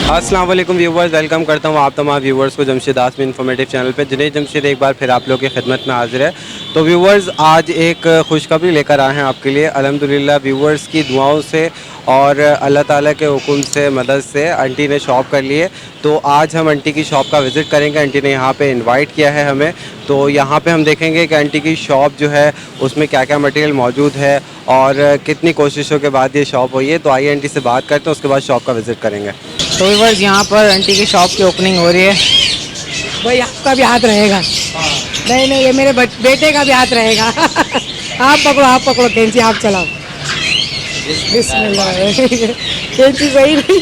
अस्सलाम वालेकुम viewers, welcome करता हूँ आप तमाम व्यूवर्स को जमशेद आसमी इन्फॉर्मेटिव चैनल पे। जुनैद जमशेद एक बार फिर आप लोग की खिदमत में हाजिर है। तो व्यूवर्स, आज एक खुशखबरी लेकर आए हैं आपके लिए। अल्हम्दुलिल्लाह व्यूवर्स की दुआओं से और अल्लाह ताला के हुक्म से, मदद से आंटी ने शॉप कर ली है। तो आज हम आंटी की शॉप का विज़िट करेंगे। आंटी ने यहाँ पे इनवाइट किया है हमें, तो यहाँ पे हम देखेंगे कि आंटी की शॉप जो है उसमें क्या क्या मटेरियल मौजूद है और कितनी कोशिशों के बाद ये शॉप हुई है। तो आइए आंटी से बात करते हैं, उसके बाद शॉप का विज़िट करेंगे। तो व्यूअर्स, यहाँ पर आंटी की शॉप की ओपनिंग हो रही है। भाई आपका भी हाथ रहेगा। नहीं नहीं, ये मेरे बेटे का भी हाथ रहेगा। आप पकड़ो कैंची, आप चलाओ। बिस्मिल्लाह। कैंची सही नहीं।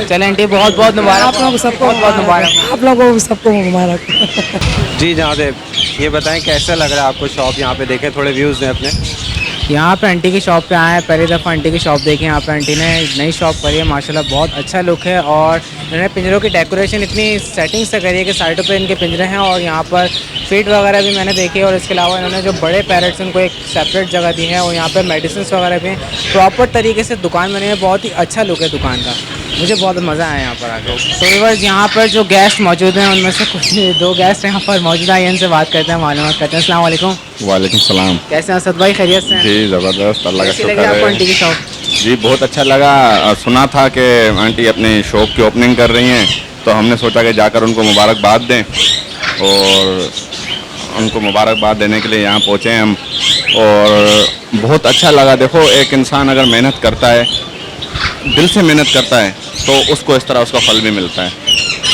चलें आंटी, बहुत बहुत मुबारक। आप लोगों को सबको बहुत मुबारक। आप लोगों को सबको मुबारक। जी जनाब, ये बताएं कैसा लग रहा है आपको शॉप? यहाँ पे देखें, थोड़े व्यूज़ दें अपने। यहाँ पे आंटी की शॉप पे आए हैं, पहली दफ़ा आंटी की शॉप देखी। यहाँ पे आंटी ने नई शॉप करी है, माशाल्लाह बहुत अच्छा लुक है। और इन्होंने पिंजरों की डेकोरेशन इतनी सेटिंग से करी है कि साइडों पे इनके पिंजरे हैं और यहाँ पर फीड वगैरह भी मैंने देखी है। और इसके अलावा इन्होंने जो बड़े पैरेट्स उनको एक सेपरेट जगह दी है और यहाँ पर मेडिसिन वगैरह भी प्रॉपर तरीके से दुकान बनी है। बहुत ही अच्छा लुक है दुकान का, मुझे बहुत मज़ा आया यहाँ पर आकर। तो व्यूअर्स, यहाँ पर जो गेस्ट मौजूद हैं उनमें से कुछ दो गेस्ट यहाँ पर मौजूद हैं, इनसे बात करते हैं, मालूमात करते हैं। अस्सलाम वालेकुम। वालेकुम सलाम। कैसे हैं असद भाई, खैरियत से हैं? जी ज़बरदस्त, अल्लाह का कैसी शुक्र लगी आपको है। आंटी की शॉप? जी बहुत अच्छा लगा। सुना था कि आंटी अपनी शॉप की ओपनिंग कर रही हैं, तो हमने सोचा कि जाकर उनको मुबारकबाद दें और उनको मुबारकबाद देने के लिए यहाँ पहुँचे हैं हम। और बहुत अच्छा लगा। देखो, एक इंसान अगर मेहनत करता है, दिल से मेहनत करता है, तो उसको इस तरह उसका फल भी मिलता है।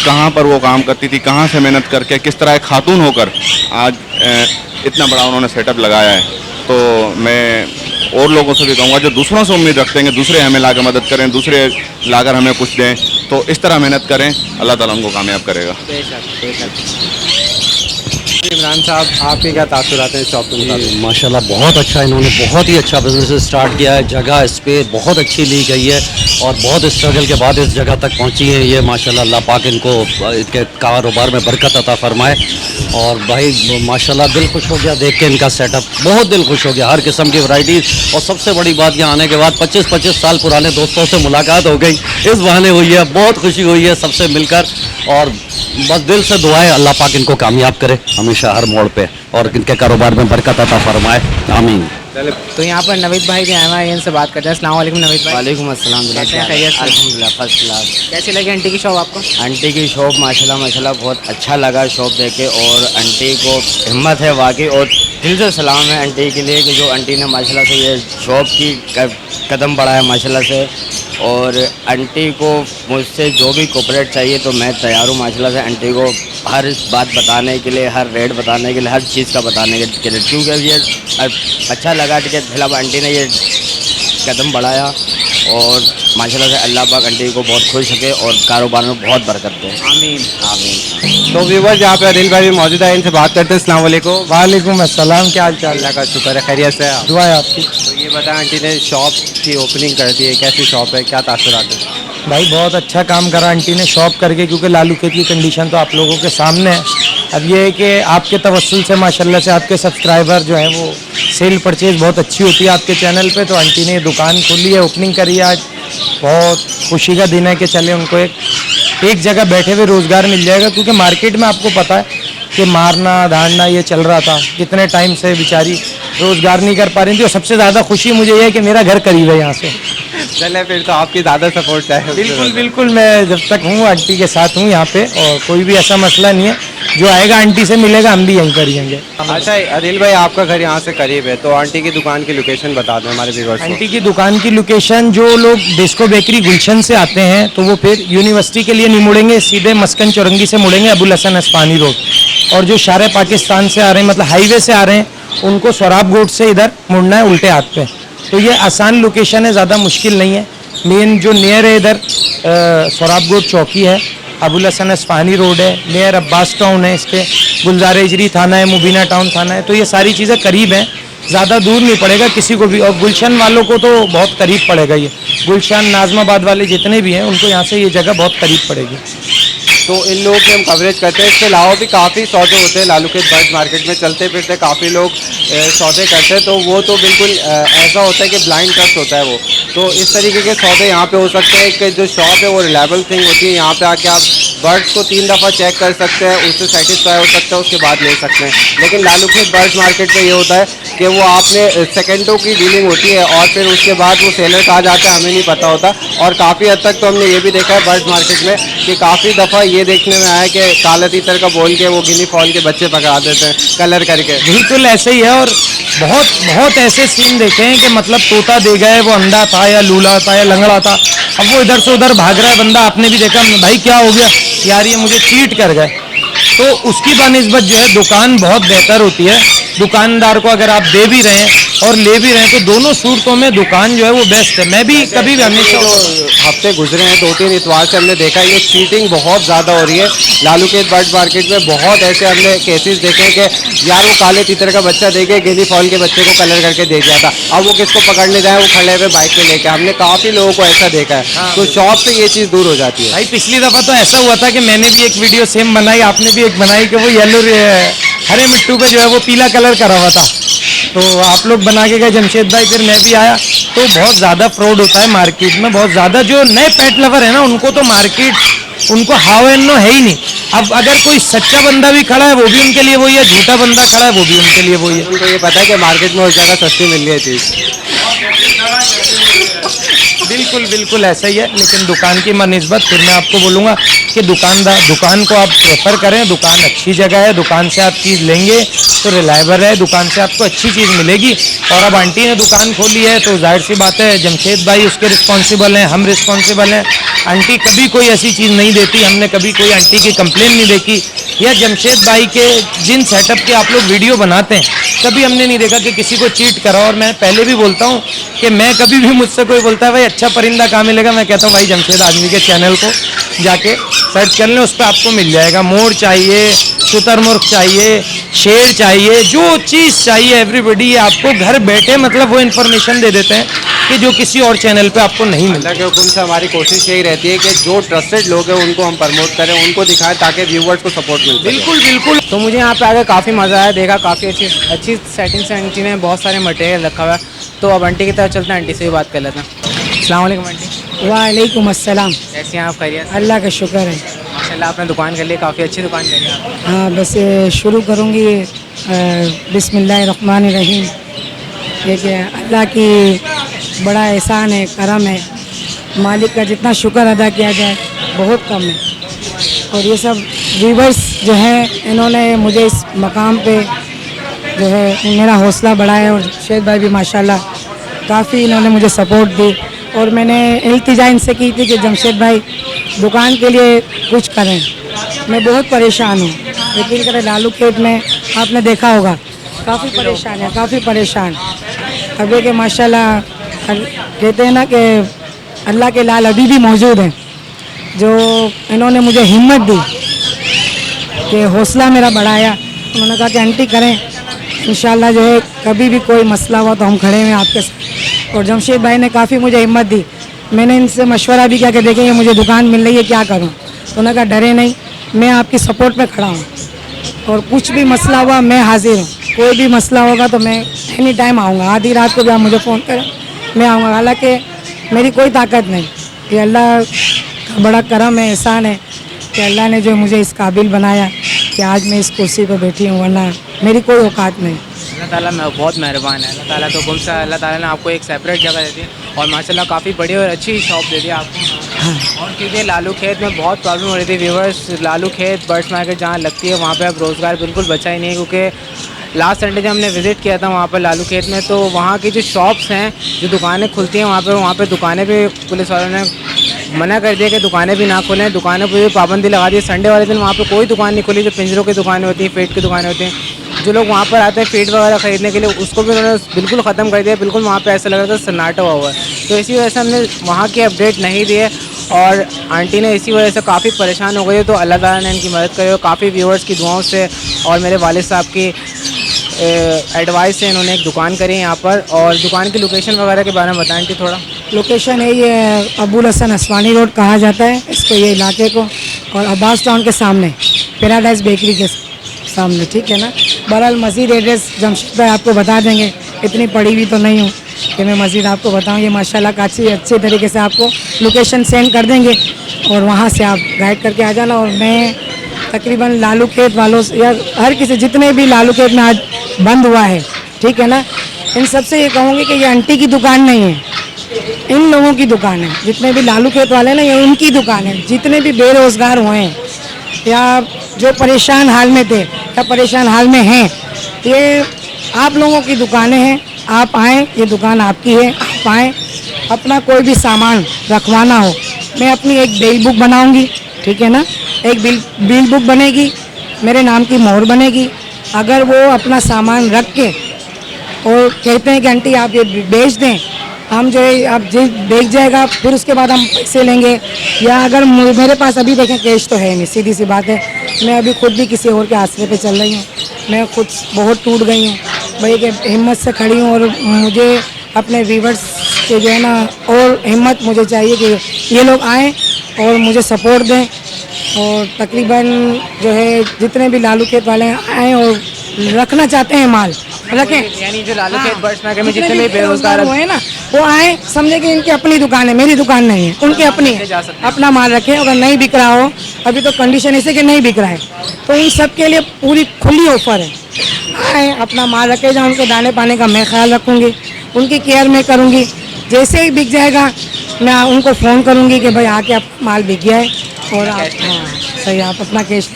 कहाँ पर वो काम करती थी, कहाँ से मेहनत करके, किस तरह एक खातून होकर आज इतना बड़ा उन्होंने सेटअप लगाया है। तो मैं और लोगों से भी कहूँगा जो दूसरों से उम्मीद रखते हैं कि दूसरे हमें लाकर मदद करें, दूसरे लाकर हमें कुछ दें, तो इस तरह मेहनत करें, अल्लाह ताला उनको कामयाब करेगा। इमरान साहब, आपके क्या तासुरात हैं शॉप के मुताबिक? माशाल्लाह बहुत अच्छा, इन्होंने बहुत ही अच्छा बिजनेस स्टार्ट किया है। जगह इस पे बहुत अच्छी ली गई है और बहुत स्ट्रगल के बाद इस जगह तक पहुंची है ये। माशाल्लाह अल्लाह पाक इनको इनके कारोबार में बरकत अता फरमाए। और भाई माशाल्लाह दिल खुश हो गया देख के इनका सेटअप, बहुत दिल खुश हो गया। हर किस्म की वैरायटी, और सबसे बड़ी बात यहाँ आने के बाद 25-25 साल पुराने दोस्तों से मुलाकात हो गई, इस बहाने हुई है। बहुत खुशी हुई है सबसे मिलकर, और बस दिल से दुआएं अल्लाह पाक इनको कामयाब करे हमेशा हर मोड़ पे, और इनके कारोबार में बरकत अता फरमाए, आमीन। तो यहाँ पर नवीद भाई भी आए हैं, इनसे बात करते हैं। अस्सलाम वालेकुम नवीद भाई। वालेकुम अस्सलाम। कैसे हैं, खैरियत से? अल्हम्दुलिल्लाह फर्स्ट क्लास। कैसी लगी आंटी की शॉप आपको? आंटी की शॉप माशाल्लाह बहुत अच्छा लगा शॉप देखे, और आंटी को हिम्मत है वाकई, और दिल से सलाम है आंटी के लिए कि जो आंटी ने माशाल्लाह से ये शॉप की कदम बढ़ाया माशाल्लाह से। और आंटी को मुझसे जो भी कोऑपरेट चाहिए तो मैं तैयार हूँ माशाल्लाह से आंटी को हर बात बताने के लिए, हर रेट बताने के लिए, हर चीज़ का बताने के लिए, क्योंकि ये अच्छा लगा कि फिलहाल आंटी ने ये कदम बढ़ाया। और माशाल्लाह से अल्लाह पाक आंटी को बहुत खुश रखे और कारोबार में बहुत बरकत दे। आमीन आमीन। तो व्यूवर्स, यहाँ पे अदिल भाई भी मौजूद है, इनसे बात करते हैं। अस्सलाम वालेकुम। वालेकुम अस्सलाम, क्या हाल चाल? अल्लाह का शुक्र है, खैरियत से है? दुआ है आपकी। तो ये बताएं, आंटी ने शॉप की ओपनिंग कर दी है, कैसी शॉप है, क्या तासुरात है? भाई बहुत अच्छा काम करा आंटी ने शॉप करके, क्योंकि लालू खेत की कंडीशन तो आप लोगों के सामने है। अब ये है कि आपके तवस्सुल से माशाल्लाह से आपके सब्सक्राइबर जो हैं वो सेल परचेज बहुत अच्छी होती है आपके चैनल पे। तो आंटी ने दुकान खोली है, ओपनिंग करी है आज। बहुत खुशी का दिन है कि चले उनको एक जगह बैठे हुए रोज़गार मिल जाएगा, क्योंकि मार्केट में आपको पता है कि मारना धाड़ना ये चल रहा था। कितने टाइम से बेचारी रोज़गार नहीं कर पा रही थी, और सबसे ज़्यादा खुशी मुझे ये है कि मेरा घर करीब है यहाँ से। चले फिर तो आपकी ज़्यादा सपोर्ट चाहिए। बिल्कुल बिल्कुल, मैं जब तक हूँ आंटी के साथ हूँ यहाँ पे, और कोई भी ऐसा मसला नहीं है। जो आएगा आंटी से मिलेगा, हम भी यहीं पर रहेंगे। अच्छा अदिल भाई, आपका घर यहाँ से करीब है, तो आंटी की दुकान की लोकेशन बता दें हमारे व्यूअर्स को। आंटी की दुकान की लोकेशन, जो लोग डिस्को बेकरी गुलशन से आते हैं तो वो फिर यूनिवर्सिटी के लिए नहीं मुड़ेंगे, सीधे मस्कन चौरंगी से मुड़ेंगे अबुल हसन अस्फानी रोड। और जो शारे पाकिस्तान से आ रहे हैं, मतलब हाईवे से आ रहे हैं, उनको सोराब गोट से इधर मुड़ना है उल्टे हाथ पे। तो ये आसान लोकेशन है, ज़्यादा मुश्किल नहीं है। मेन जो नियर है इधर सोराब गोट चौकी है, अबुल हसन अस्फानी रोड है, नियर अब्बास टाउन है, इसके गुलजार हिजरी थाना है, मुबीना टाउन थाना है। तो ये सारी चीज़ें करीब हैं, ज़्यादा दूर नहीं पड़ेगा किसी को भी। और गुलशन वालों को तो बहुत करीब पड़ेगा ये। गुलशन नाजमाबाद वाले जितने भी हैं उनको यहाँ से ये जगह बहुत करीब पड़ेगी। तो इन लोगों की हम कवरेज करते हैं। इसके अलावा भी काफ़ी सौदे होते हैं लालू खेत बर्ड्स मार्केट में, चलते फिरते काफ़ी लोग सौदे करते हैं, तो वो तो बिल्कुल ऐसा होता है कि ब्लाइंड ट्रस्ट होता है वो। तो इस तरीके के सौदे यहाँ पे हो सकते हैं कि जो शॉप है वो रिलायबल थिंग होती है, यहाँ पे आके आप बर्ड्स को 3 दफ़ा चेक कर सकते हैं, उससे सेटिस्फाई हो सकते हैं, उसके बाद ले सकते हैं। लेकिन लालू खेत बर्ड्स मार्केट में ये होता है कि वो आपने सेकंडों की डीलिंग होती है और फिर उसके बाद वो सेलर कहाँ जाता है हमें नहीं पता होता। और काफ़ी हद तक तो हमने ये भी देखा है बर्ड्स मार्केट में कि काफ़ी दफ़ा ये देखने में आया कि काला तीतर का बोल के वो गिनी फॉल के बच्चे पकड़ा देते हैं कलर करके। बिल्कुल ऐसे ही है। और बहुत बहुत ऐसे सीन देखे हैं कि मतलब तोता दे गए, वो अंधा था या लूला था या लंगड़ा था, अब वो इधर से उधर भाग रहा है बंदा, आपने भी देखा भाई क्या हो गया यार, ये मुझे चीट कर गए। तो उसकी बनिस्बत जो है दुकान बहुत बेहतर होती है। दुकानदार को अगर आप दे भी रहे हैं और ले भी रहे हैं तो दोनों सूरतों में दुकान जो है वो बेस्ट है। मैं भी कभी भी हमेशा जो हफ्ते गुजरे हैं 2-3 इतवार से हमने देखा ये चीटिंग बहुत ज़्यादा हो रही है लालू खेत बर्ड मार्केट में। बहुत ऐसे हमने केसेस देखे हैं कि यार वो काले तीतर का बच्चा दे के गिनी फॉल के बच्चे को कलर करके दे दिया था, अब वो किसको पकड़ने जाए, वो खड़े हुए बाइक पे लेके, हमने काफ़ी लोगों को ऐसा देखा है। तो शॉप से ये चीज़ दूर हो जाती है। भाई पिछली दफा तो ऐसा हुआ था कि मैंने भी एक वीडियो सेम बनाई, आपने भी एक बनाई कि वो येलो हरे मिट्टू पे जो है वो पीला कलर करा हुआ था, तो आप लोग बना के गए जमशेद भाई, फिर मैं भी आया। तो बहुत ज़्यादा फ्रॉड होता है मार्केट में, बहुत ज़्यादा। जो नए पेट लवर है ना उनको तो मार्केट उनको हाउ एंड नो है ही नहीं। अब अगर कोई सच्चा बंदा भी खड़ा है वो भी उनके लिए वही है, झूठा बंदा खड़ा है वो भी उनके लिए वही है। उनको ये पता है कि मार्केट में उस जगह सस्ती मिल रही है चीज़। बिल्कुल बिल्कुल ऐसा ही है। लेकिन दुकान की मनस्बत फिर मैं आपको बोलूँगा कि दुकान को आप प्रेफर करें। दुकान अच्छी जगह है, दुकान से आप चीज़ लेंगे तो रिलायबल है, दुकान से आपको अच्छी चीज़ मिलेगी। और अब आंटी ने दुकान खोली है तो जाहिर सी बात है जमशेद भाई उसके रिस्पॉन्सिबल हैं, हम रिस्पॉन्सिबल हैं। आंटी कभी कोई ऐसी चीज़ नहीं देती, हमने कभी कोई आंटी की कंप्लेन नहीं देखी। या जमशेद भाई के जिन सेटअप के आप लोग वीडियो बनाते हैं कभी हमने नहीं देखा कि किसी को चीट करा। और मैं पहले भी बोलता हूँ कि मैं कभी भी मुझसे कोई बोलता है भाई अच्छा परिंदा कहाँ मिलेगा, मैं कहता हूँ भाई जमशेद आदमी के चैनल को जाके सर्च कर लें, उस पर आपको मिल जाएगा। मोर चाहिए, शुतुरमुर्ग चाहिए, शेर चाहिए, जो चीज़ चाहिए एवरीबॉडी आपको घर बैठे मतलब वो इन्फॉर्मेशन दे देते हैं कि जो किसी और चैनल पे आपको नहीं मिलता। अल्लाह के हुक्म से हमारी कोशिश यही रहती है कि जो ट्रस्टेड लोग हैं उनको हम प्रमोट करें, उनको दिखाएं ताकि व्यूवर्स को सपोर्ट मिल सके। बिल्कुल बिल्कुल। तो मुझे यहाँ पे आकर काफ़ी मज़ा आया, देखा काफ़ी अच्छी सेटिंग्स है आंटी ने, बहुत सारे मटेरियल रखा हुआ है। तो अब आंटी की तरफ चलते हैं, आंटी से भी बात कर लेते हैं। अस्सलाम वालेकुम आंटी। वालेकुम अस्सलाम। कैसे हैं आप, खैरियत? अल्लाह का शुक्र है। माशाल्लाह आपने दुकान कर ली, काफ़ी अच्छी दुकान करी आप। हाँ बस शुरू करूँगी बिस्मिल्लाहिर्रहमानिर्रहीम। ये कि अल्लाह की बड़ा एहसान है, करम है, मालिक का जितना शुक्र अदा किया जाए बहुत कम है। और ये सब व्यूवर्स जो हैं इन्होंने मुझे इस मकाम पे जो है मेरा हौसला बढ़ाया। और शेख भाई भी माशाल्लाह काफ़ी इन्होंने मुझे सपोर्ट दी। और मैंने इल्तिजा इनसे की थी कि जमशेद भाई दुकान के लिए कुछ करें, मैं बहुत परेशान हूँ। यकीन करें लालू खेत में आपने देखा होगा काफ़ी परेशान है, काफ़ी परेशान। अब देखिए माशाल्लाह कहते हैं ना कि अल्लाह के लाल अभी भी मौजूद हैं, जो इन्होंने मुझे हिम्मत दी कि हौसला मेरा बढ़ाया। उन्होंने कहा कि आंटी करें, इंशाल्लाह जो है कभी भी कोई मसला हुआ तो हम खड़े हैं आपके साथ। और जमशेद भाई ने काफ़ी मुझे हिम्मत दी। मैंने इनसे मशवरा भी किया कि देखें मुझे दुकान मिल रही है क्या करूं, तो उन्होंने कहा डरे नहीं, मैं आपकी सपोर्ट पे खड़ा हूं और कुछ भी मसला हुआ मैं हाजिर हूं। कोई भी मसला होगा तो मैं एनी टाइम आऊँगा, आधी रात को भी आप मुझे फ़ोन करें मैं आऊँगा। हालाँकि मेरी कोई ताकत नहीं, ये अल्लाह का बड़ा करम है, एहसान है कि अल्लाह ने जो मुझे इस काबिल बनाया कि आज मैं इस कुर्सी पर बैठी हूँ, वरना मेरी कोई औकात नहीं। अल्लाह ताला बहुत मेहरबान है। अल्लाह ताला के हुक्म से अल्लाह ताला ने आपको एक सेपरेट जगह दे दी और माशाल्लाह काफ़ी बड़ी और अच्छी शॉप दे दी आपको। और क्योंकि लालू खेत में बहुत प्रॉब्लम हो रही थी व्यूवर्स, लालू खेत बर्ड्स मार्केट जहाँ लगती है वहाँ पे अब रोज़गार बिल्कुल बचा ही नहीं है। क्योंकि लास्ट संडे जब हमने विज़िट किया था वहाँ पर लालू खेत में, तो वहाँ की जो शॉप्स हैं, जो दुकानें खुलती हैं वहाँ पे दुकानें भी पुलिस वालों ने मना कर दिया कि दुकानें भी ना खोलें। दुकानों पर भी पाबंदी लगा दी। संडे वाले दिन वहाँ पे कोई दुकान नहीं खुली। जो पिंजरों की दुकानें होती हैं, फीड की दुकानें होती हैं, जो लोग वहाँ पर आते हैं फीड वगैरह ख़रीदने के लिए, उसको भी उन्होंने बिल्कुल ख़त्म कर दिया। बिल्कुल वहाँ पे ऐसा लग रहा था सन्नाटा हुआ है। तो इसी वजह से हमने वहाँ की अपडेट नहीं दी है और आंटी ने इसी वजह से काफ़ी परेशान हो गई है। तो अल्लाह ताला ने इनकी मदद करी और काफ़ी व्यूअर्स की दुआओं से और मेरे वालिद साहब की एडवाइस से इन्होंने एक दुकान करी है यहाँ पर। और दुकान की लोकेशन वगैरह के बारे में बताएं आंटी थोड़ा। लोकेशन है ये अबुल हसन अस्वानी रोड कहा जाता है इसको, ये इलाके को। और अब्बास टाउन के सामने पैराडाइज बेकरी के सामने, ठीक है ना। बहरहाल मस्जिद एड्रेस जमशेद भाई आपको बता देंगे, इतनी पढ़ी हुई तो नहीं हूँ कि मैं मस्जिद आपको बताऊँ। ये माशाल्लाह का अच्छे तरीके से आपको लोकेशन सेंड कर देंगे और वहाँ से आप गाइड करके आ जाना। और मैं तकरीबन लालू खेत वालों से या हर किसी जितने भी लालू खेत में आज बंद हुआ है, ठीक है ना, इन सबसे ये कहूँगी कि ये आंटी की दुकान नहीं है, इन लोगों की दुकान है। जितने भी लालू खेत वाले ना, ये उनकी दुकान है। जितने भी बेरोज़गार हुए हैं या जो परेशान हाल में थे या परेशान हाल में हैं, ये आप लोगों की दुकानें हैं। आप आएँ, ये दुकान आपकी है, आप आएँ। अपना कोई भी सामान रखवाना हो, मैं अपनी एक बिल बुक बनाऊंगी, ठीक है ना, एक बिल बुक बनेगी, मेरे नाम की मोहर बनेगी। अगर वो अपना सामान रख के और कहते हैं कि आंटी आप ये बेच दें, हम जो है आप बेच जाएगा, फिर उसके बाद हम पैसे लेंगे। या अगर मेरे पास अभी देखें कैश तो है नहीं, सीधी सी बात है। मैं अभी खुद भी किसी और के आसरे पे चल रही हूँ, मैं खुद बहुत टूट गई हूँ भाई, कि हिम्मत से खड़ी हूँ। और मुझे अपने व्यूवर्स के जो है ना और हिम्मत मुझे चाहिए कि ये लोग आएँ और मुझे सपोर्ट दें। और तकरीबन जो है जितने भी लालू खेत वाले आएँ और रखना चाहते हैं माल रखें, यानी जो लालू खेत बर्ड्स मार्केट में जितने भी बेरोजगार हुए ना, वो आए, समझे कि इनकी अपनी दुकान है, मेरी दुकान नहीं है, उनकी अपनी है, अपना माल रखें। अगर नहीं बिक रहा हो, अभी तो कंडीशन ऐसे कि नहीं बिक रहा है, तो उन सब के लिए पूरी खुली ऑफर है। आए, अपना माल रखे जाए, उनके दाने पाने का मैं ख्याल रखूँगी, उनकी केयर मैं करूँगी। जैसे ही बिक जाएगा मैं उनको फ़ोन करूँगी कि भाई आके आप माल बिक गया है और आप सही आप अपना कैश।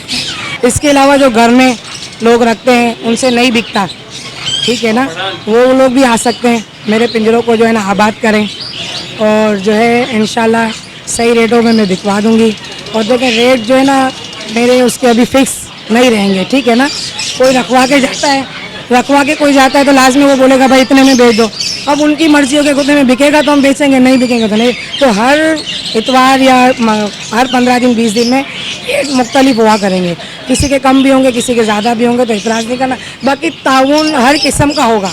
इसके अलावा जो घर में लोग रखते हैं उनसे नहीं बिकता, ठीक है ना, वो लोग भी आ सकते हैं, मेरे पिंजरों को जो है ना आबाद करें और जो है इंशाल्लाह सही रेटों में मैं बिकवा दूंगी। और देखें रेट जो है ना मेरे उसके अभी फिक्स नहीं रहेंगे, ठीक है ना। कोई रखवा के जाता है तो लाजमी वो बोलेगा भाई इतने में बेच दो। अब उनकी मर्जी होगी, उतने में बिकेगा तो हम बेचेंगे, नहीं बिकेंगे तो नहीं। तो हर इतवार या हर 15 दिन 20 दिन में रेट मुख्तलिफ हुआ करेंगे, किसी के कम भी होंगे, किसी के ज़्यादा भी होंगे, तो इतराज़ नहीं करना। बाकी ताउन हर किस्म का होगा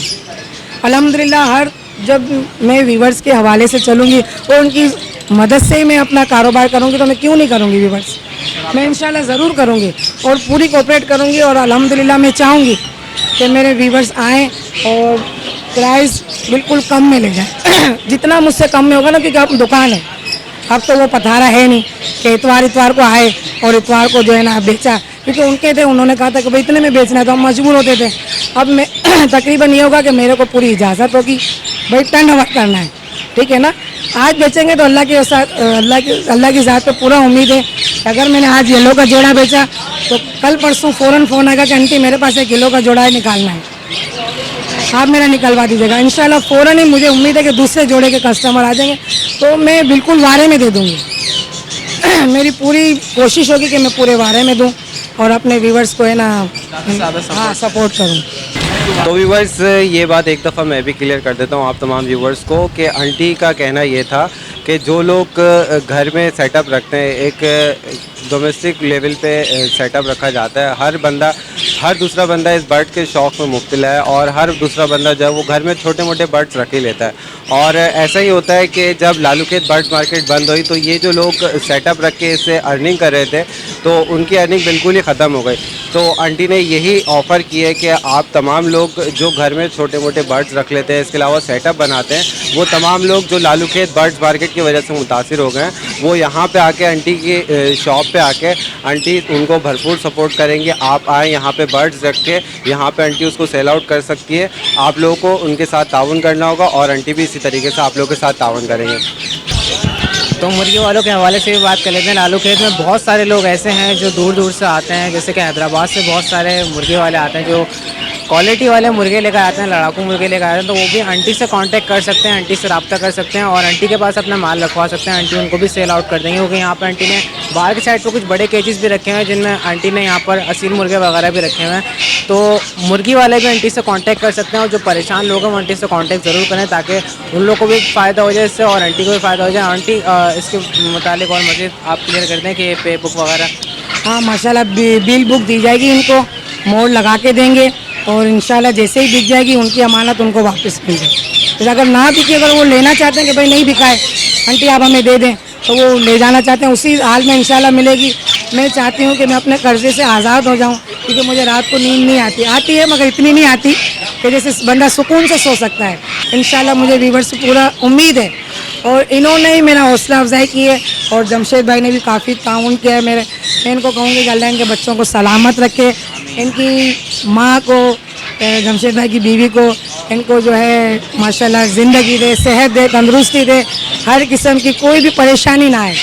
अल्हम्दुलिल्लाह। हर जब मैं व्यूवर्स के हवाले से चलूँगी और उनकी मदद से ही मैं अपना कारोबार करूँगी, तो मैं क्यों नहीं करूँगी व्यूवर्स, मैं इंशाल्लाह ज़रूर करूँगी और पूरी कोऑपरेट करूँगी। और अल्हम्दुलिल्लाह मैं चाहूँगी कि मेरे व्यूवर्स आएँ और प्राइस बिल्कुल कम में ले जाएँ जितना मुझसे कम में होगा ना, क्योंकि अब दुकान है, अब तो वो पथारा है नहीं कि इतवार को आए और इतवार को जो है ना बेचा, क्योंकि उनके थे, उन्होंने कहा था कि भाई इतने में बेचना है, तो हम मजबूर होते थे। अब मैं तकरीबन ये होगा कि मेरे को पूरी इजाज़त होगी भाई टर्न ओवर करना है, ठीक है ना। आज बेचेंगे तो अल्लाह के साथ अल्लाह की ज़ात पे पूरा उम्मीद है। अगर मैंने आज येलो का जोड़ा बेचा तो कल परसों फ़ौरन फ़ोन आएगा कि आंटी मेरे पास एक येलो का जोड़ा है, निकालना है, आप मेरा निकलवा दीजिएगा। इंशाल्लाह फ़ौरन ही मुझे उम्मीद है कि दूसरे जोड़े के कस्टमर आ जाएंगे, तो मैं बिल्कुल वारे में दे दूँगी मेरी पूरी कोशिश होगी कि मैं पूरे वारे में दूँ और अपने व्यूवर्स को है ना हाँ सपोर्ट करूँ। तो व्यूवर्स ये बात एक दफ़ा मैं भी क्लियर कर देता हूँ आप तमाम व्यूवर्स को कि आंटी का कहना ये था कि जो लोग घर में सेटअप रखते हैं, एक डोमेस्टिक लेवल पे सेटअप रखा जाता है, हर दूसरा बंदा इस बर्ड के शौक़ में मुब्तला है और हर दूसरा बंदा जो है वो घर में छोटे मोटे बर्ड्स रख ही लेता है। और ऐसा ही होता है कि जब लालू खेत बर्ड्स मार्केट बंद हुई तो ये जो लोग सेटअप रख के इससे अर्निंग कर रहे थे तो उनकी अर्निंग बिल्कुल ही ख़त्म हो गई। तो आंटी ने यही ऑफ़र की है कि आप तमाम लोग जो घर में छोटे मोटे बर्ड्स रख लेते हैं, इसके अलावा सेटअप बनाते हैं, वो तमाम लोग जो लालू खेत बर्ड्स मार्केट की वजह से मुतासिर हो गए हैं, वो यहाँ पे आके आंटी की शॉप पे आके आंटी उनको भरपूर सपोर्ट करेंगे। आप आएँ यहाँ पे बर्ड्स रख के, यहाँ पे आंटी उसको सेल आउट कर सकती है। आप लोगों को उनके साथ ताउन करना होगा और आंटी भी इसी तरीके से आप लोगों के साथ ताउन करेंगे। तो मुर्गी वालों के हवाले से भी बात कर लेते हैं। लालू खेत में बहुत सारे लोग ऐसे हैं जो दूर दूर से आते हैं, जैसे कि हैदराबाद से बहुत सारे मुर्गे वाले आते हैं जो क्वालिटी वाले मुर्गे लेकर आते हैं, लड़ाकू मुर्गे लेकर आते हैं। तो वो भी आंटी से कांटेक्ट कर सकते हैं, आंटी से रब्ता कर सकते हैं और आंटी के पास अपना माल रखवा सकते हैं। आंटी उनको भी सेल आउट कर देंगे, क्योंकि यहाँ पर आंटी ने बाहर की साइड पर कुछ बड़े केजेस भी रखे हुए हैं जिनमें आंटी ने यहाँ पर असील मुर्गे वगैरह भी रखे हुए हैं। तो मुर्गी वाले भी आंटी से कॉन्टैक्ट कर सकते हैं और जो परेशान लोग हैं वो आंटी से कॉन्टैक्ट ज़रूर करें ताकि उन लोग को भी फ़ायदा हो जाए इससे और आंटी को भी फ़ायदा हो जाए। आंटी इसके मुतालिक और मज़ीद आप क्लियर कर दें कि पे बुक वगैरह। हाँ माशाल्लाह बिल बुक दी जाएगी, इनको मोड़ लगा के देंगे और इंशाल्लाह जैसे ही बिक जाएगी उनकी अमानत उनको वापस मिल जाएगी। अगर ना बिके, अगर वो लेना चाहते हैं कि भाई नहीं बिका है आंटी आप हमें दे दें, तो वो ले जाना चाहते हैं उसी हाल में इंशाल्लाह मिलेगी। मैं चाहती हूँ कि मैं अपने कर्जे से आज़ाद हो जाऊँ, क्योंकि मुझे रात को नींद नहीं आती है मगर इतनी नहीं आती कि जैसे बंदा सुकून से सो सकता है। इंशाल्लाह मुझे व्यूवर्स से पूरा उम्मीद है, और इन्होंने ही मेरा हौसला अफजाई की है, और जमशेद भाई ने भी काफ़ी ताउन किया है मेरे। मैं इनको कहूँगी कि अल्लाह इनके बच्चों को सलामत रखे, इनकी माँ को, जमशेद भाई की बीवी को, इनको जो है माशाल्लाह ज़िंदगी दे, सेहत दे, तंदुरुस्ती दे, हर किस्म की कोई भी परेशानी ना आए,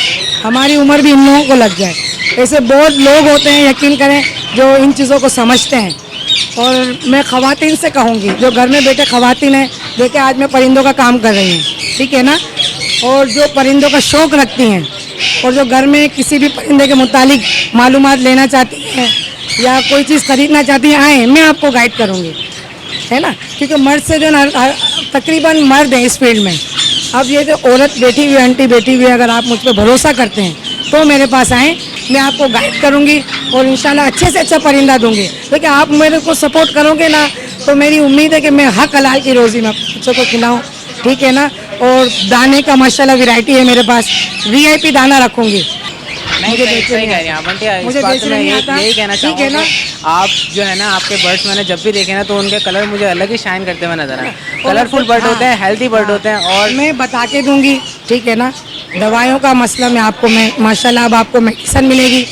हमारी उम्र भी इन लोगों को लग जाए। ऐसे बहुत लोग होते हैं, यकीन करें, जो इन चीज़ों को समझते हैं। और मैं ख़वातीन से कहूँगी, जो घर में बैठे ख़वातीन हैं, देखिए आज मैं परिंदों का काम कर रही हूँ, ठीक है ना, और जो परिंदों का शौक़ रखती हैं और जो घर में किसी भी परिंदे के मुतालिक मालूमात लेना चाहती हैं या कोई चीज़ ख़रीदना चाहती हैं, आएँ, मैं आपको गाइड करूँगी, है ना, क्योंकि मर्द से जो ना तकरीबन मर्द हैं इस फील्ड में। अब ये जो औरत बैठी हुई, आंटी बैठी हुई है, अगर आप मुझ पर भरोसा करते हैं तो मेरे पास आएँ, मैं आपको गाइड करूँगी और इंशाल्लाह अच्छे से अच्छा परिंदा दूँगी। क्योंकि आप मेरे को सपोर्ट करोगे ना, तो मेरी उम्मीद है कि मैं हक हलाल की रोज़ी में बच्चों को खिलाऊँ, ठीक है ना। और दाने का माशाल्लाह वैरायटी है मेरे पास, वीआईपी दाना रखूँगी। मुझे सही कह रही हैं आप आंटी, मुझे इस बात बेचना में नहीं आता, यही कहना ठीक है चाहूँगा ना। कि आप जो है ना, आपके बर्ड्स मैंने जब भी देखे ना, तो उनके कलर मुझे अलग ही शाइन करते हुए नजर आए। कलरफुल बर्ड होते हैं, हेल्दी बर्ड होते हैं, और मैं बता के दूंगी, ठीक है ना। दवाइयों का मसला मैं आपको, मैं माशाल्लाह अब आपको मेडिसिन मिलेगी,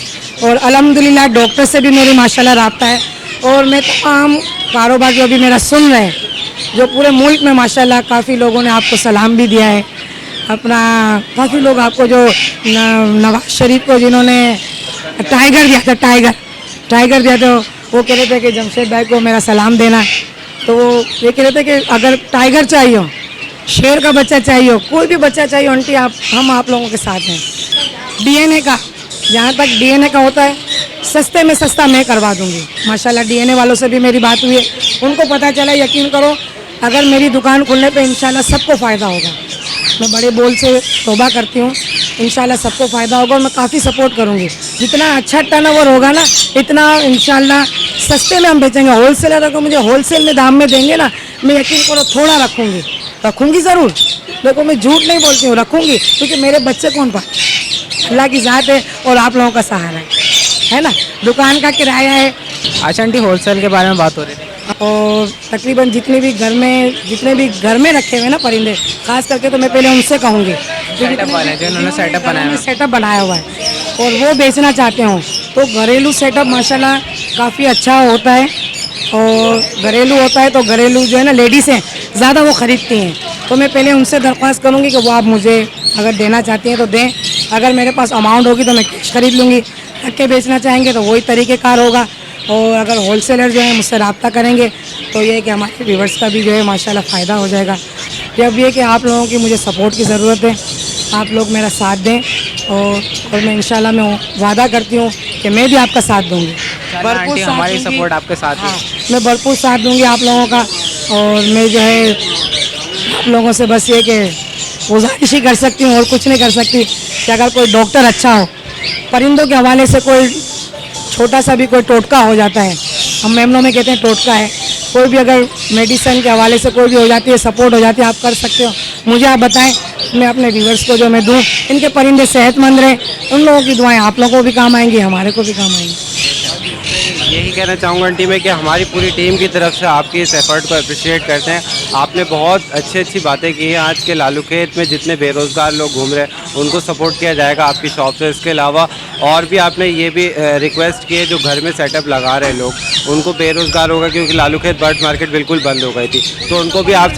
और अल्हम्दुलिल्लाह डॉक्टर से भी मेरी माशाल्लाह राब्ता है। और मैं तमाम कारोबार जो अभी मेरा सुन रहे हैं, जो पूरे मुल्क में माशाल्लाह काफ़ी लोगों ने आपको सलाम भी दिया है, अपना काफ़ी लोग आपको, जो नवाज शरीफ को जिन्होंने टाइगर दिया था, टाइगर दिया था, वो कह रहे थे कि जमशेद भाई को मेरा सलाम देना। तो वो ये कह रहे थे कि अगर टाइगर चाहिए हो, शेर का बच्चा चाहिए हो, कोई भी बच्चा चाहिए हो, आंटी हम आप लोगों के साथ हैं। डीएनए का, जहाँ तक डीएनए का होता है, सस्ते में सस्ता मैं करवा दूंगी माशाल्लाह। डीएनए वालों से भी मेरी बात हुई है, उनको पता चला, यकीन करो, अगर मेरी दुकान खुलने पे इंशाल्लाह सबको फ़ायदा होगा। मैं बड़े बोल से तौबा करती हूँ, इंशाल्लाह सबको फ़ायदा होगा, और मैं काफ़ी सपोर्ट करूँगी। जितना अच्छा टर्नओवर होगा ना, इतना इंशाल्लाह सस्ते में हम बेचेंगे। होलसेलर को मुझे होलसेल में दाम में देंगे ना, मैं यकीन करो थोड़ा रखूँगी ज़रूर। देखो मैं झूठ नहीं बोलती हूँ, रखूँगी, क्योंकि मेरे बच्चे कौन पाए, अल्लाह की ज़ात है और आप लोगों का सहारा है ना। दुकान का किराया है। अच्छा आंटी, होलसेल के बारे में बात हो रही थी, और तकरीबन जितने भी घर में रखे हुए ना परिंदे, खास करके तो मैं पहले उनसे कहूँगी, सेटअप वाले हैं, जो इन्होंने सेटअप बनाया हुआ है और वो बेचना चाहते हो, तो घरेलू सेटअप माशाल्लाह काफ़ी अच्छा होता है। और घरेलू होता है तो घरेलू जो है ना, लेडीज़ हैं ज़्यादा वो ख़रीदती हैं, तो मैं पहले उनसे दरख्वास्त करूँगी कि वो आप मुझे अगर देना चाहती हैं तो दें। अगर मेरे पास अमाउंट होगी तो मैं कैश ख़रीद लूँगी, रख के बेचना चाहेंगे तो वही तरीक़ेकार होगा। और अगर होलसेलर जो है मुझसे रब्ता करेंगे तो ये है कि हमारे व्यूवर्स का भी जो है माशाल्लाह फ़ायदा हो जाएगा। जब ये कि आप लोगों की मुझे सपोर्ट की ज़रूरत है, आप लोग मेरा साथ दें, और मैं इंशाल्लाह मैं वादा करती हूँ कि मैं भी आपका साथ दूँगी, भरपूर हमारी सपोर्ट आपके साथ है। मैं भरपूर साथ दूँगी आप लोगों का। और मैं जो है आप लोगों से बस ये कि गुजारिश ही कर सकती हूँ और कुछ नहीं कर सकती, कि अगर कोई डॉक्टर अच्छा हो, परिंदों के हवाले से कोई छोटा सा भी कोई टोटका हो जाता है, हम मेमनों में कहते हैं टोटका है, कोई भी अगर मेडिसिन के हवाले से कोई भी हो जाती है, सपोर्ट हो जाती है, आप कर सकते हो, मुझे आप बताएं, मैं अपने व्यूवर्स को जो मैं दूँ, इनके परिंदे सेहतमंद रहें, उन लोगों की दुआएं आप लोगों को भी काम आएंगी, हमारे को भी काम आएंगी। यही कहना चाहूँगा आंटी मैं कि हमारी पूरी टीम की तरफ से आपकी इस एफर्ट को अप्रिशिएट करते हैं। आपने बहुत अच्छी बातें की हैं। आज के लालू खेत में जितने बेरोज़गार लोग घूम रहे हैं उनको सपोर्ट किया जाएगा आपकी शॉप से। इसके अलावा और भी आपने ये भी रिक्वेस्ट की है, जो घर में सेटअप लगा रहे लोग उनको बेरोज़गार होगा, क्योंकि लालू खेत बर्ड मार्केट बिल्कुल बंद हो गई थी, तो उनको भी आप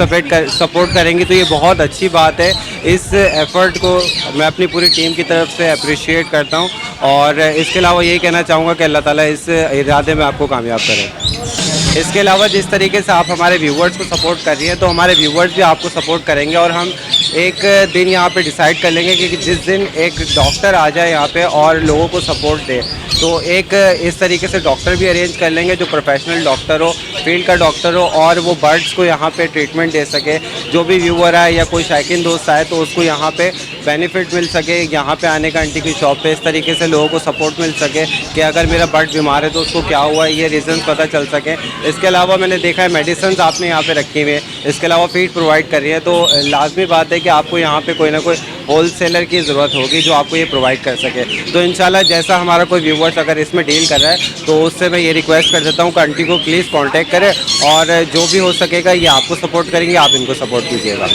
सपोर्ट करेंगे, तो ये बहुत अच्छी बात है। इस एफ़र्ट को मैं अपनी पूरी टीम की तरफ से अप्रिशिएट करता हूँ। और इसके अलावा यही कहना चाहूँगा कि अल्लाह ताला इस इरादे में आपको कामयाब करें। इसके अलावा जिस तरीके से आप हमारे व्यूवर्स को सपोर्ट कर रही हैं, तो हमारे व्यूवर्स भी आपको सपोर्ट करेंगे। और हम एक दिन यहाँ पे डिसाइड कर लेंगे कि जिस दिन एक डॉक्टर आ जाए यहाँ पे और लोगों को सपोर्ट दे, तो एक इस तरीके से डॉक्टर भी अरेंज कर लेंगे जो प्रोफेशनल डॉक्टर हो, फील्ड का डॉक्टर हो, और वो बर्ड्स को यहाँ पे ट्रीटमेंट दे सके। जो भी व्यूवर आए या कोई शौकीन दोस्त आए तो उसको यहाँ पे बेनिफिट मिल सके, यहाँ पे आने का आंटी की शॉप पे, इस तरीके से लोगों को सपोर्ट मिल सके कि अगर मेरा बर्ड बीमार है तो उसको क्या हुआ है, ये रीज़न पता चल सके। इसके अलावा मैंने देखा है मेडिसिन आपने यहाँ पे रखी हुई है, इसके अलावा फीड प्रोवाइड कर रही है, तो लाजमी बात है कि आपको यहाँ पे कोई ना कोई होल सेलर की ज़रूरत होगी जो आपको ये प्रोवाइड कर सके। तो इंशाल्लाह जैसा हमारा कोई व्यूवर्स अगर इसमें डील कर रहा है तो उससे मैं ये रिक्वेस्ट कर देता हूँ कि आंटी को प्लीज़ कांटेक्ट करें और जो भी हो सकेगा ये आपको सपोर्ट करेंगे, आप इनको सपोर्ट कीजिएगा।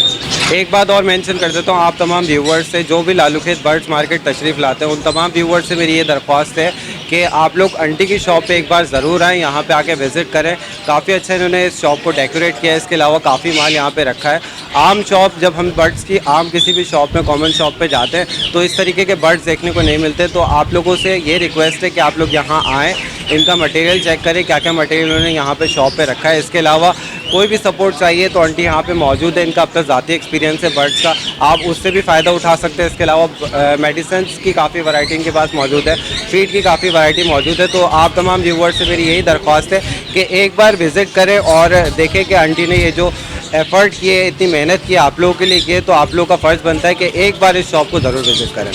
एक बात और मेंशन कर देता हूँ आप तमाम व्यूवर्स से, जो भी लालूखेत बर्ड्स मार्केट तशरीफ़ लाते हैं उन तमाम व्यूवर्स से मेरी ये दरख्वास्त है कि आप लोग आंटी की शॉप पे एक बार ज़रूर आएँ, यहाँ पे आके विज़िट करें। काफ़ी अच्छा इन्होंने इस शॉप को डेकोरेट किया है, इसके अलावा काफ़ी माल यहाँ पे रखा है। आम शॉप, जब हम बर्ड्स की आम किसी भी शॉप में कॉमन शॉप पे जाते हैं तो इस तरीके के बर्ड्स देखने को नहीं मिलते। तो आप लोगों से ये रिक्वेस्ट है कि आप लोग यहाँ आएँ, इनका मटेरियल चेक करें क्या क्या मटेरियल उन्होंने यहाँ पे शॉप पे रखा है। इसके अलावा कोई भी सपोर्ट चाहिए तो आंटी यहाँ पे मौजूद है, इनका अपना ज़ाती एक्सपीरियंस है बर्ड्स का, आप उससे भी फ़ायदा उठा सकते हैं। इसके अलावा मेडिसिन की काफ़ी वैरायटी इनके पास मौजूद है, फीड की काफ़ी वैरायटी मौजूद है। तो आप तमाम व्यूवर्स से मेरी यही दरख्वास्त है कि एक बार विज़िट करें और देखें कि आंटी ने ये जो एफ़र्ट किए, इतनी मेहनत की आप लोगों के लिए किए, तो आप लोगों का फ़र्ज़ बनता है कि एक बार इस शॉप को ज़रूर विज़िट करें।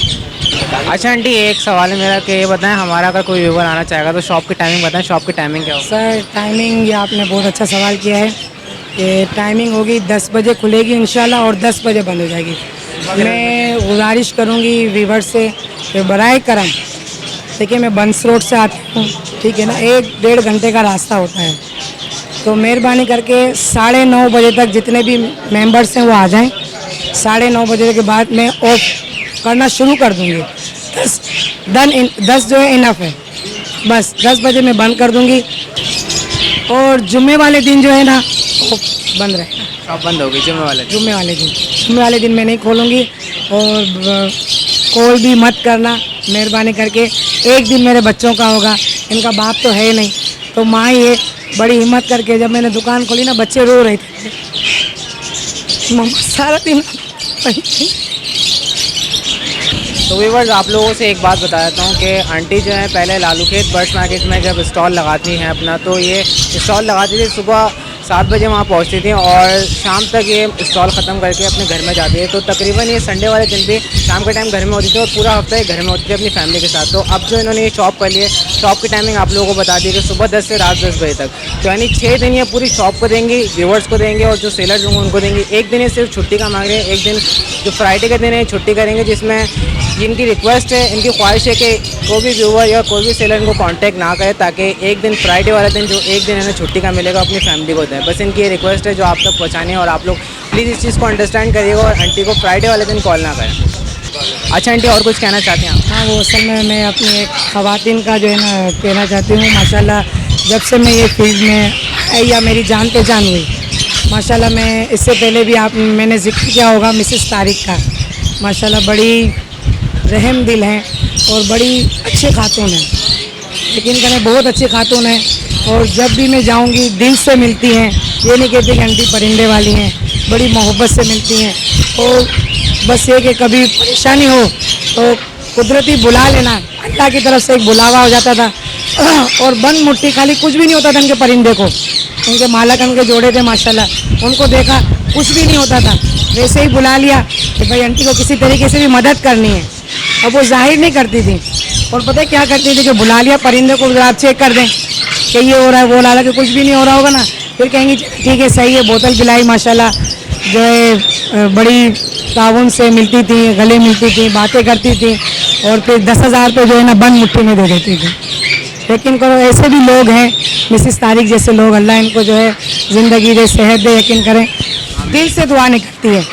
अच्छा आंटी, एक सवाल है मेरा कि ये बताएं, हमारा अगर कोई व्यूवर आना चाहेगा तो शॉप की टाइमिंग बताएं, शॉप की टाइमिंग क्या होगी? सर टाइमिंग, ये आपने बहुत अच्छा सवाल किया है कि टाइमिंग होगी 10 बजे खुलेगी इंशाल्लाह और 10 बजे बंद हो जाएगी। मैं गुजारिश करूँगी व्यूवर से कि बराए करम, देखिए मैं बंस रोड से आती हूँ, ठीक है ना, 1-1.5 घंटे का रास्ता होता है, तो मेहरबानी करके 9:30 बजे तक जितने भी मेंबर्स हैं वो आ जाएं। 9:30 बजे के बाद मैं ऑफ करना शुरू कर दूँगी। 10 जो है इनफ है, बस 10 बजे मैं बंद कर दूँगी। और जुम्मे वाले दिन जो है ना वो बंद रहेगा, शॉप बंद होगी जुम्मे वाले दिन? जुम्मे वाले दिन मैं नहीं खोलूँगी। और कॉल भी मत करना मेहरबानी करके, एक दिन मेरे बच्चों का होगा, इनका बाप तो है नहीं, तो माँ ये बड़ी हिम्मत करके जब मैंने दुकान खोली ना बच्चे रो रहे थे, मम्मा सारा दिन। तो व्यूवर्स आप लोगों से एक बात बता देता हूँ कि आंटी जो है पहले लालूखेत बर्ड्स मार्केट में जब स्टॉल लगाती हैं अपना, तो ये स्टॉल लगाती थी, सुबह 7 बजे वहाँ पहुँचती थी और शाम तक ये स्टॉल ख़त्म करके अपने घर में जाती है। तो तकरीबन ये संडे वाले दिन भी शाम के टाइम घर में होती थी और पूरा हफ्ता ये घर में होती थी अपनी फैमिली के साथ। तो अब जो इन्होंने ये शॉप कर ली है, शॉप की टाइमिंग आप लोगों को बता दी कि सुबह 10 से रात 10 बजे तक, तो यानी 6 दिन ये पूरी शॉप को देंगी, व्यूवर्स को देंगे और जो सेलर्स होंगे उनको देंगी। एक दिन ये सिर्फ छुट्टी का मांग रहे हैं, एक दिन जो फ्राइडे के दिन है छुट्टी करेंगे, जिसमें इनकी रिक्वेस्ट है, इनकी ख्वाहिश है कि कोई भी व्यूवर या कोई भी सेलर इनको कांटेक्ट ना करे, ताकि एक दिन फ्राइडे वाला दिन जो एक दिन इन्हें छुट्टी का मिलेगा अपनी फैमिली को दें। बस इनकी ये रिक्वेस्ट है जो आप तक पहुँचानी है और आप लोग प्लीज़ इस चीज़ को अंडरस्टैंड करिएगा और आंटी को फ्राइडे वाले दिन कॉल ना करें। अच्छा आंटी, और कुछ कहना चाहते हैं आप? हाँ, वो असल में मैं अपनी एक ख़वातीन का जो है ना कहना चाहती हूँ। माशाल्लाह जब से मैं ये फील्ड में आई या मेरी जान पहचान हुई, माशाल्लाह मैं इससे पहले भी मैंने जिक्र किया होगा मिसेस तारिक का, माशाल्लाह बड़ी रहम दिल हैं और बड़ी अच्छी खातून हैं, यकीन करें बहुत अच्छी खातून हैं। और जब भी मैं जाऊंगी दिल से मिलती हैं, ये नहीं कहती कि आंटी परिंदे वाली हैं, बड़ी मोहब्बत से मिलती हैं। और बस ये कि कभी परेशानी हो तो कुदरती बुला लेना, अल्लाह की तरफ से एक बुलावा हो जाता था और बंद मुट्ठी, खाली कुछ भी नहीं होता था। इनके परिंदे को, उनके मालक उनके जोड़े थे माशाल्लाह, उनको देखा कुछ भी नहीं होता था, वैसे ही बुला लिया कि भाई आंटी को किसी तरीके से भी मदद करनी है। अब वो जाहिर नहीं करती थी और पता है क्या करती थी कि बुला लिया परिंदे को, आप चेक कर दें कि ये हो रहा है, वो ला कि कुछ भी नहीं हो रहा होगा ना, फिर कहेंगी ठीक है सही है, बोतल पिलाई, माशाल्लाह जो है बड़ी ताउन से मिलती थी, गले मिलती थी, बातें करती थी और फिर 10,000 पे जो है ना बंद मुट्ठी में दे देती थी। यकीन करो ऐसे भी लोग हैं, मिसेस तारिक जैसे लोग, अल्लाह इनको जो है ज़िंदगी दे, सेहत दे। यकीन करें दिल से दुआ निकलती है।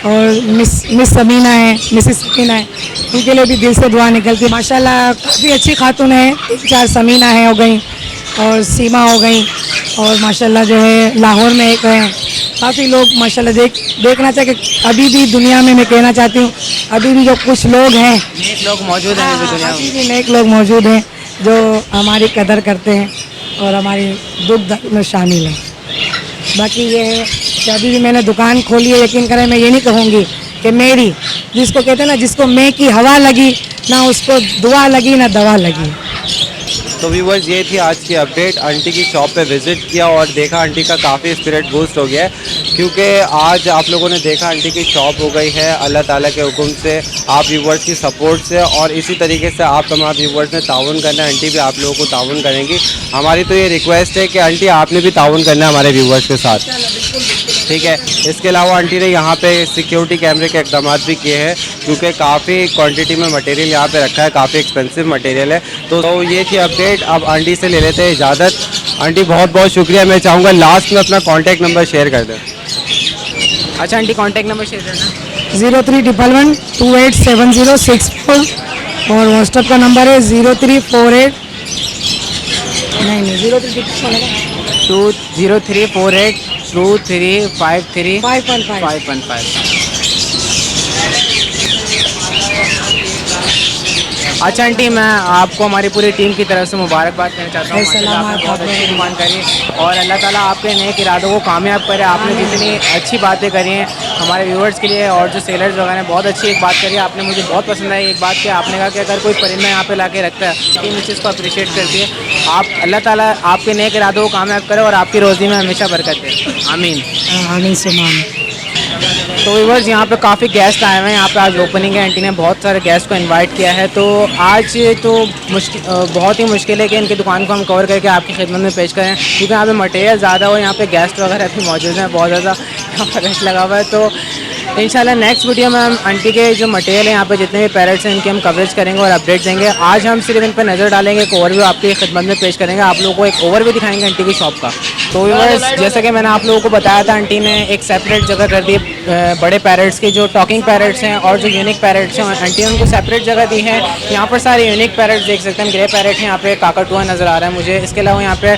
और मिस समीना है, मिसेस समीना है, उनके लिए भी दिल से दुआ निकलती है। माशाल्लाह काफ़ी अच्छी खातून है, 3-4 समीना है हो गई और सीमा हो गई और माशाल्लाह जो है लाहौर में एक है। काफ़ी लोग माशाल्लाह देखना चाहिए कि अभी भी दुनिया में मैं कहना चाहती हूँ अभी भी जो कुछ लोग हैं, नेक लोग मौजूद हैं अभी दुनिया में, अभी भी नेक लोग मौजूद हैं जो हमारी कदर करते हैं और हमारी दुख दर्द में शामिल हैं। बाकी ये है कि अभी भी मैंने दुकान खोली है, यकीन करें मैं ये नहीं कहूँगी कि मेरी, जिसको कहते हैं ना जिसको मैं की हवा लगी ना उसको दुआ लगी ना दवा लगी। तो व्यूवर्स ये थी आज की अपडेट। आंटी की शॉप पे विज़िट किया और देखा आंटी का काफ़ी स्पिरिट बूस्ट हो गया है, क्योंकि आज आप लोगों ने देखा आंटी की शॉप हो गई है अल्लाह ताला के हुक्म से, आप व्यूवर्स की सपोर्ट से, और इसी तरीके से आप तमाम व्यूवर्स ने ताउन करना है, आंटी भी आप लोगों को ताउन करेंगी। हमारी तो ये रिक्वेस्ट है कि आंटी आपने भी ताउन करना है हमारे व्यूवर्स के साथ, ठीक है। इसके अलावा आंटी ने यहाँ पे सिक्योरिटी कैमरे के इकदाम भी किए हैं, क्योंकि काफ़ी क्वांटिटी में मटेरियल यहाँ पे रखा है, काफ़ी एक्सपेंसिव मटेरियल है। तो ये थी अपडेट। अब आंटी से ले लेते हैं इजाज़त। आंटी बहुत बहुत शुक्रिया। मैं चाहूँगा लास्ट में अपना कॉन्टैक्ट नंबर शेयर कर दें। अच्छा आंटी, कॉन्टैक्ट नंबर शेयर करना। 0311287064 और व्हाट्सएप का नंबर है 0348 नहीं 203482353 515 515। अच्छा आंटी, मैं आपको हमारी पूरी टीम की तरफ से मुबारकबाद देना चाहता हूँ। माशाल्लाह आपने बहुत अच्छी दुकान करी और अल्लाह ताला आपके नेक इरादों को कामयाब करे। आपने जितनी अच्छी बातें करी हैं हमारे व्यूअर्स के लिए और जो सेलर्स वगैरह हैं, बहुत अच्छी एक बात करी है आपने, मुझे बहुत पसंद आई एक बात कि आपने कहा कि अगर कोई परिंदा यहाँ पे ला के रखता है टीम इस चीज़ को अप्रिशिएट करती है। आप अल्लाह ताला आपके नेक इरादों को कामयाब करे और आपकी रोज़ी में हमेशा बरकत दे। आमीन। आमीन सुमान। तो व्यूअर्स यहाँ पे काफ़ी गेस्ट आए हुए हैं। यहाँ पे आज ओपनिंग है, आंटी ने बहुत सारे गेस्ट को इनवाइट किया है। तो आज तो बहुत ही मुश्किल है कि इनकी दुकान को हम कवर करके आपकी खिदमत में पेश करें, क्योंकि यहाँ पे मटेरियल ज़्यादा हो, यहाँ पे गेस्ट वगैरह भी मौजूद हैं, बहुत ज़्यादा यहाँ पर रश लगा हुआ है। तो इंशाल्लाह नेक्स्ट वीडियो में हम आंटी के जो मटेरियल है यहाँ पे जितने भी पैरेट्स हैं इनकी हम कवरेज करेंगे और अपडेट देंगे। आज हम सिर्फ इन पर नज़र डालेंगे, एक ओवरव्यू आपकी खिदमत में पेश करेंगे, आप लोगों को एक ओवरव्यू दिखाएंगे आंटी की शॉप का। तो व्यूअर्स जैसा कि मैंने आप लोगों को बताया था, आंटी ने एक सेपरेट जगह कर दी बड़े पैरेट्स की, जो टॉकिंग पैरेट्स हैं और जो यूनिक पैरेट्स हैं आंटी ने उनको सेपरेट जगह दी है। यहाँ पर सारे यूनिक पैरेट्स देख सकते हैं, ग्रे पैरेट है, यहाँ पे काकाटुआ नज़र आ रहा है मुझे। इसके अलावा यहाँ पे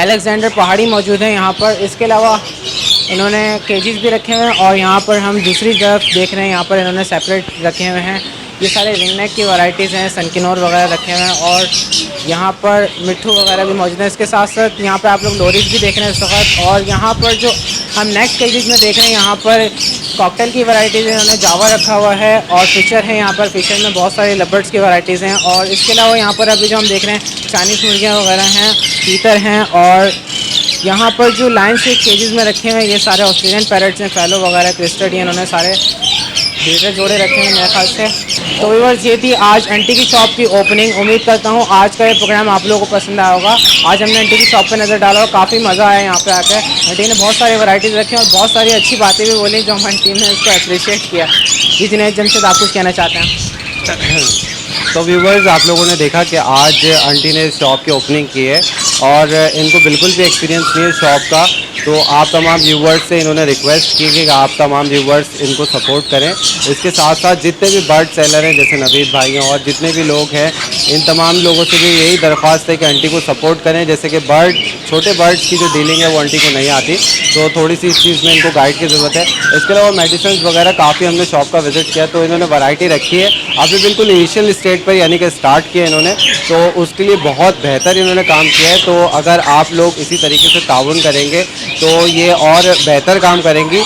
अलेक्जेंडर पहाड़ी मौजूद है यहाँ पर। इसके अलावा इन्होंने केजेस भी रखे हुए हैं और यहाँ पर हम दूसरी तरफ देख रहे हैं, यहाँ पर इन्होंने सेपरेट रखे हुए हैं। ये सारे रिंग नेक की वैरायटीज़ हैं, सनकिनोर वगैरह रखे हुए हैं और यहाँ पर मिट्ठू वगैरह भी मौजूद हैं। इसके साथ साथ यहाँ पर आप लोग लोरीज भी देख रहे हैं इस वक्त। और यहाँ पर जो हम नेक्स्ट केजेस में देख रहे हैं, यहाँ पर कॉकटेल की वैरायटीज़ है, इन्होंने जावा रखा हुआ है और फिशर है। यहाँ पर फिशर में बहुत सारे लबर्ड्स की वैरायटीज़ हैं। और इसके अलावा यहाँ पर अभी जो हम देख रहे हैं चाइनीज़ मुर्गियाँ वगैरह हैं, पीतर हैं। और यहाँ पर जो लाइन से केजेस में रखे हुए हैं ये सारे ऑस्ट्रेलियन पैरेट्स हैं, फैलो वगैरह क्रिस्टड, ये इन्होंने सारे ब्रीडर जोड़े रखे हैं मेरे ख्याल से। तो व्यूअर्स ये थी आज आंटी की शॉप की ओपनिंग। उम्मीद करता हूँ आज का ये प्रोग्राम आप लोगों को पसंद आया होगा। आज हमने आंटी की शॉप पे नज़र डाला और काफ़ी मज़ा आया यहाँ पे आकर। आंटी ने बहुत सारी वैरायटीज़ रखी और बहुत सारी अच्छी बातें भी बोली जो हमारी टीम ने इसको अप्रिशिएट किया। जी जुनैद जमशेद, आप कुछ कहना चाहते हैं? तो व्यूवर्स आप लोगों ने देखा कि आज आंटी ने शॉप की ओपनिंग की है और इनको बिल्कुल भी एक्सपीरियंस नहीं है शॉप का। तो आप तमाम व्यूवर्स से इन्होंने रिक्वेस्ट की कि आप तमाम व्यूवर्स इनको सपोर्ट करें। इसके साथ साथ जितने भी बर्ड सेलर हैं जैसे नवीद भाई हैं और जितने भी लोग हैं, इन तमाम लोगों से भी यही दरख्वास्त है कि आंटी को सपोर्ट करें। जैसे कि छोटे बर्ड्स की जो डीलिंग है वो आंटी को नहीं आती, तो थोड़ी सी इस चीज़ में इनको गाइड की ज़रूरत है। इसके अलावा मेडिसिन वगैरह काफ़ी हमने शॉप का विज़िट किया तो इन्होंने वैरायटी रखी है। अभी बिल्कुल इनिशियल स्टेज पर यानी कि स्टार्ट किया इन्होंने, तो उसके लिए बहुत बेहतर इन्होंने काम किया है। तो अगर आप लोग इसी तरीके से ताउन करेंगे तो ये और बेहतर काम करेंगी।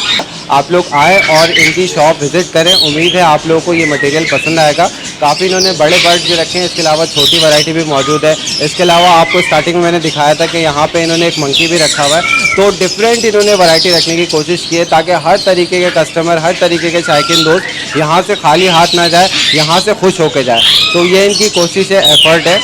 आप लोग आए और इनकी शॉप विज़िट करें। उम्मीद है आप लोगों को ये मटेरियल पसंद आएगा। काफ़ी इन्होंने बड़े बर्ड्स भी रखे हैं, इसके अलावा छोटी वैरायटी भी मौजूद है। इसके अलावा आपको स्टार्टिंग में मैंने दिखाया था कि यहाँ पे इन्होंने एक मंकी भी रखा हुआ है। तो डिफरेंट इन्होंने वैरायटी रखने की कोशिश की है ताकि हर तरीके के कस्टमर, हर तरीके के शायकीन दोस्त यहाँ से खाली हाथ ना जाए, यहाँ से खुश होकर जाए। तो ये इनकी कोशिश है, एफर्ट है।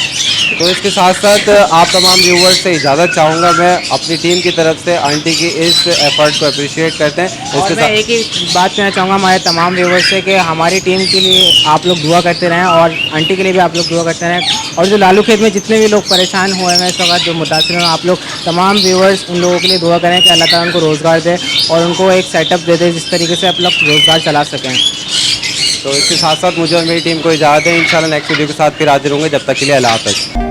तो इसके साथ साथ आप तमाम व्यूवर्स से इजाज़त चाहूँगा मैं अपनी टीम की तरफ से आंटी की इस एफर्ट को अप्रिशिएट करते हैं। और मैं एक ही बात कहना चाहूँगा हमारे तमाम व्यूवर्स से कि हमारी टीम के लिए आप लोग दुआ करते रहें और आंटी के लिए भी आप लोग दुआ करते रहें। और जो लालू खेत में जितने भी लोग परेशान हुए हैं इस वक्त, जो मुतासिर हैं, आप लोग तमाम व्यूवर्स उन लोगों के लिए दुआ करें कि अल्लाह ताला उनको रोज़गार दे और उनको एक सेटअप दे दे जिस तरीके से आप लोग रोज़गार चला सकें। तो इसके साथ साथ मुझे और मेरी टीम को इजाज़त है। इंशाल्लाह नेक्स्ट वीडियो के साथ फिर हाजिर होंगे। जब तक के लिए अल्लाह हाफ़िज़।